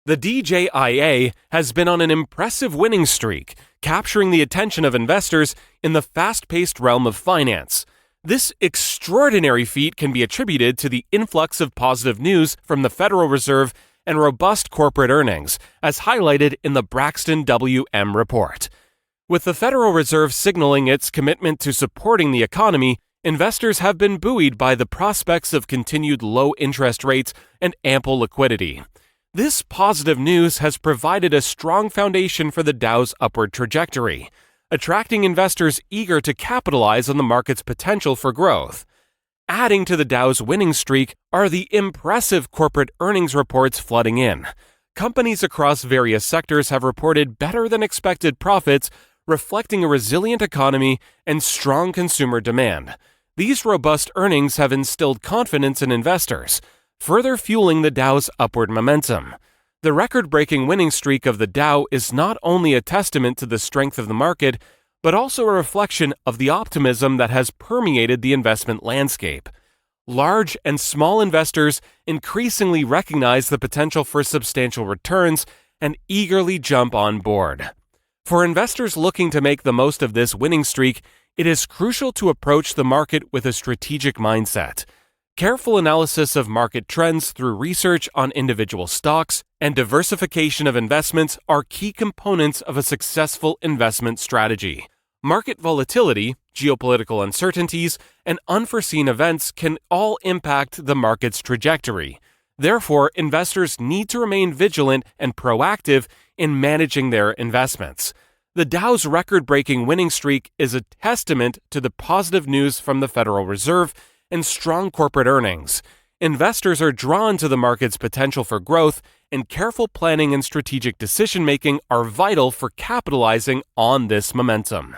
The DJIA has been on an impressive winning streak, capturing the attention of investors in the fast-paced realm of finance. This extraordinary feat can be attributed to the influx of positive news from the Federal Reserve and robust corporate earnings, as highlighted in the Braxton WM report. With the Federal Reserve signaling its commitment to supporting the economy, investors have been buoyed by the prospects of continued low interest rates and ample liquidity. This positive news has provided a strong foundation for the Dow's upward trajectory, attracting investors eager to capitalize on the market's potential for growth. Adding to the Dow's winning streak are the impressive corporate earnings reports flooding in. Companies across various sectors have reported better than expected profits, reflecting a resilient economy and strong consumer demand. These robust earnings have instilled confidence in investors, further fueling the Dow's upward momentum. The record-breaking winning streak of the Dow is not only a testament to the strength of the market, but also a reflection of the optimism that has permeated the investment landscape. Large and small investors increasingly recognize the potential for substantial returns and eagerly jump on board. For investors looking to make the most of this winning streak, it is crucial to approach the market with a strategic mindset. Careful analysis of market trends through research on individual stocks and diversification of investments are key components of a successful investment strategy. Market volatility, geopolitical uncertainties, and unforeseen events can all impact the market's trajectory. Therefore, investors need to remain vigilant and proactive in managing their investments. The Dow's record-breaking winning streak is a testament to the positive news from the Federal Reserve and strong corporate earnings. Investors are drawn to the market's potential for growth, and careful planning and strategic decision-making are vital for capitalizing on this momentum.